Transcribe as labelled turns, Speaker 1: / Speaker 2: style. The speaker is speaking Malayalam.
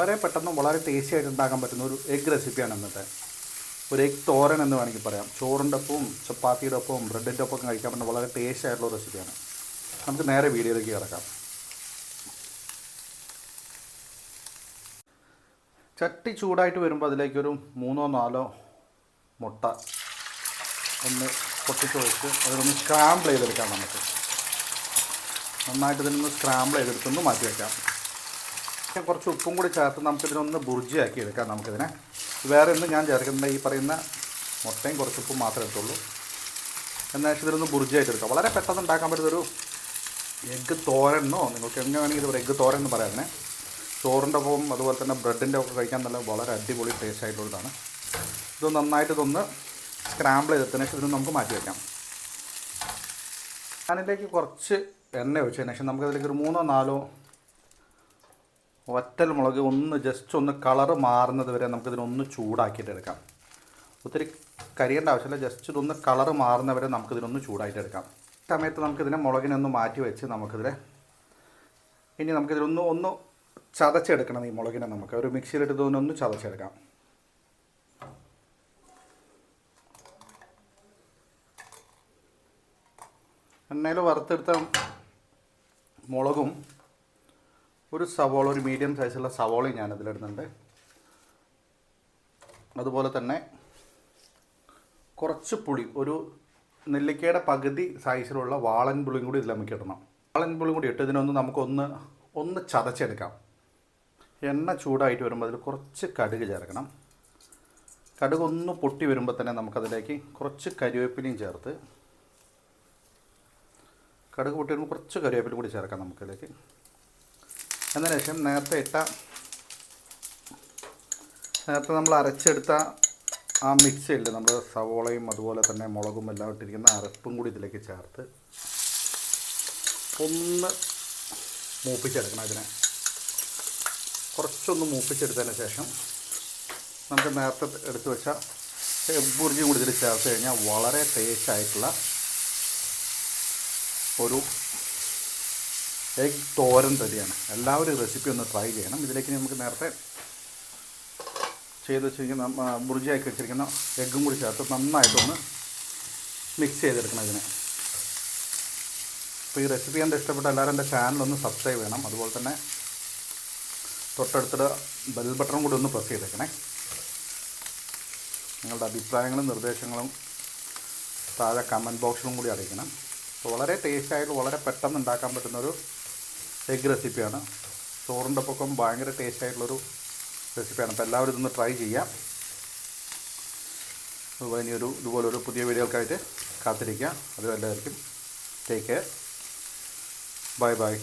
Speaker 1: വളരെ പെട്ടെന്ന് വളരെ ടേസ്റ്റി ആയിട്ട് ഉണ്ടാക്കാൻ പറ്റുന്ന ഒരു എഗ് റെസിപ്പിയാണ് ഇന്നത്തെ. ഒരു എഗ് തോരൻ എന്ന് വേണമെങ്കിൽ പറയാം. ചോറിൻ്റെ ഒപ്പവും ചപ്പാത്തിയുടെ ഒപ്പവും ബ്രെഡിൻ്റെ ഒപ്പം കഴിക്കാൻ പറ്റുന്ന വളരെ ടേസ്റ്റി ആയിട്ടുള്ള റെസിപ്പിയാണ്. നമുക്ക് നേരെ വീഡിയോയിലേക്ക് കിടക്കാം. ചട്ടി ചൂടായിട്ട് വരുമ്പോൾ അതിലേക്കൊരു 3-4 മുട്ട ഒന്ന് പൊട്ടിച്ച് വെച്ച് അതിനൊന്ന് സ്ക്രാമ്പിൾ ചെയ്തെടുക്കാം. നമുക്ക് നന്നായിട്ട് ഇതിനൊന്ന് സ്ക്രാമ്പിൾ ചെയ്തെടുത്തൊന്ന് മാറ്റി വയ്ക്കാം. കുറച്ച് ഉപ്പും കൂടി ചേർത്ത് നമുക്കിതിനൊന്ന് ബുർജിയാക്കി എടുക്കാം. നമുക്കിതിനെ വേറെ ഒന്നും ഞാൻ ചേർക്കുന്നില്ല, ഈ പറയുന്ന മുട്ടയും കുറച്ച് ഉപ്പും മാത്രമേ എടുത്തുള്ളൂ. എന്നാൽ ഇതിലൊന്ന് ബുർജിയായിട്ട് എടുക്കാം. വളരെ പെട്ടെന്ന് ഉണ്ടാക്കാൻ പറ്റുന്നൊരു എഗ്ഗ് തോരനോ നിങ്ങൾക്ക് എങ്ങനെ വേണമെങ്കിൽ ഒരു എഗ്ഗ് തോരൻ എന്ന് പറയാം. ചോറിൻ്റെ ഒപ്പം അതുപോലെ തന്നെ ബ്രെഡിൻ്റെ ഒക്കെ കഴിക്കാൻ നല്ല വളരെ അടിപൊളി ടേസ്റ്റ് ആയിട്ടുള്ളതാണ്. ഇത് നന്നായിട്ട് സ്ക്രാമ്പിൾ ചെയ്തതിന് ശേഷം ഇതിന് നമുക്ക് മാറ്റി വയ്ക്കാം. ഞാനിതിലേക്ക് കുറച്ച് എണ്ണ ഒഴിച്ചതിന് ശേഷം നമുക്കതിലേക്ക് ഒരു 3-4 വറ്റൽ മുളക് ജസ്റ്റ് ഒന്ന് കളറ് മാറുന്നത് വരെ നമുക്കിതിനൊന്ന് ചൂടാക്കിയിട്ട് എടുക്കാം. ഒത്തിരി കരിയേണ്ട ആവശ്യമില്ല, ജസ്റ്റ് ഇതൊന്ന് കളറ് മാറുന്നവരെ നമുക്കിതിനൊന്ന് ചൂടായിട്ട് എടുക്കാം. സമയത്ത് നമുക്കിതിനെ മുളകിനെ ഒന്ന് മാറ്റി വെച്ച് ഇനി നമുക്കിതിലൊന്ന് ചതച്ചെടുക്കണം. ഈ മുളകിനെ നമുക്ക് ഒരു മിക്സിയിലിട്ട് ഇതൊന്ന് ചതച്ചെടുക്കാം. എണ്ണയിൽ വറുത്തെടുത്ത മുളകും ഒരു സവോള, ഒരു മീഡിയം സൈസുള്ള സവോളയും ഞാനതിലിടുന്നുണ്ട്. അതുപോലെ തന്നെ കുറച്ച് പുളി, ഒരു നെല്ലിക്കയുടെ പകുതി സൈസിലുള്ള വാളൻ പുളിയും കൂടി ഇതിൽ നമുക്ക് ഇടണം. വാളൻ പുളിയും കൂടി ഇട്ട് ഇതിനൊന്ന് നമുക്കൊന്ന് ചതച്ചെടുക്കാം. എണ്ണ ചൂടായിട്ട് വരുമ്പോൾ അതിൽ കുറച്ച് കടുക് ചേർക്കണം. കടുക് ഒന്ന് പൊട്ടി വരുമ്പോൾ തന്നെ നമുക്കതിലേക്ക് കുറച്ച് കരിവേപ്പിലയും ചേർത്ത്, കടുക് പൊട്ടി വരുമ്പോൾ കുറച്ച് കരിവേപ്പില കൂടി ചേർക്കാം നമുക്കതിലേക്ക്. എന്നതിന് ശേഷം നേരത്തെ നമ്മൾ അരച്ചെടുത്ത ആ മിക്സിയിൽ നമ്മൾ സവോളയും അതുപോലെ തന്നെ മുളകും എല്ലാം ഇട്ടിരിക്കുന്ന അരപ്പും കൂടി ഇതിലേക്ക് ചേർത്ത് ഒന്ന് മൂപ്പിച്ചെടുക്കണം. ഇതിനെ കുറച്ചൊന്ന് മൂപ്പിച്ചെടുത്തതിന് ശേഷം നമുക്ക് നേരത്തെ എടുത്തു വെച്ച എഗ് ബുർജിയും കൂടി ഇതിൽ ചേർത്ത് കഴിഞ്ഞാൽ വളരെ ടേസ്റ്റ് ആയിട്ടുള്ള ഒരു എഗ് തോരൻ റെഡിയാണ്. എല്ലാവരും റെസിപ്പി ഒന്ന് ട്രൈ ചെയ്യണം. ഇതിലേക്ക് നമുക്ക് നേരത്തെ ചെയ്ത് വെച്ചിരിക്കുന്ന ബുർജിയാക്കി വെച്ചിരിക്കുന്ന എഗ്ഗും കൂടി ചേർത്ത് നന്നായിട്ടൊന്ന് മിക്സ് ചെയ്തെടുക്കണം ഇതിനെ. അപ്പോൾ ഈ റെസിപ്പി എൻ്റെ ഇഷ്ടപ്പെട്ട എല്ലാവരും എൻ്റെ ചാനലൊന്ന് സബ്സ്ക്രൈബ് ചെയ്യണം. അതുപോലെ തന്നെ തൊട്ടടുത്തിട്ട് ബെൽ ബട്ടണും കൂടി ഒന്ന് പ്രസ് ചെയ്തേക്കണേ. നിങ്ങളുടെ അഭിപ്രായങ്ങളും നിർദ്ദേശങ്ങളും താഴെ കമൻറ്റ് ബോക്സിലും കൂടി അറിയിക്കണം. അപ്പോൾ വളരെ ടേസ്റ്റായിട്ട് വളരെ പെട്ടെന്ന് ഉണ്ടാക്കാൻ പറ്റുന്നൊരു എഗ് റെസിപ്പിയാണ്. ചോറിൻ്റെ ഒപ്പം ഭയങ്കര ടേസ്റ്റായിട്ടുള്ളൊരു റെസിപ്പിയാണ്. അപ്പോൾ എല്ലാവരും ഇതൊന്ന് ട്രൈ ചെയ്യാം. അതുപോലെ ഇതുപോലൊരു പുതിയ വീഡിയോകൾക്കായിട്ട് കാത്തിരിക്കുക. അതും എല്ലാവർക്കും ടേക്ക് കെയർ. Bye bye.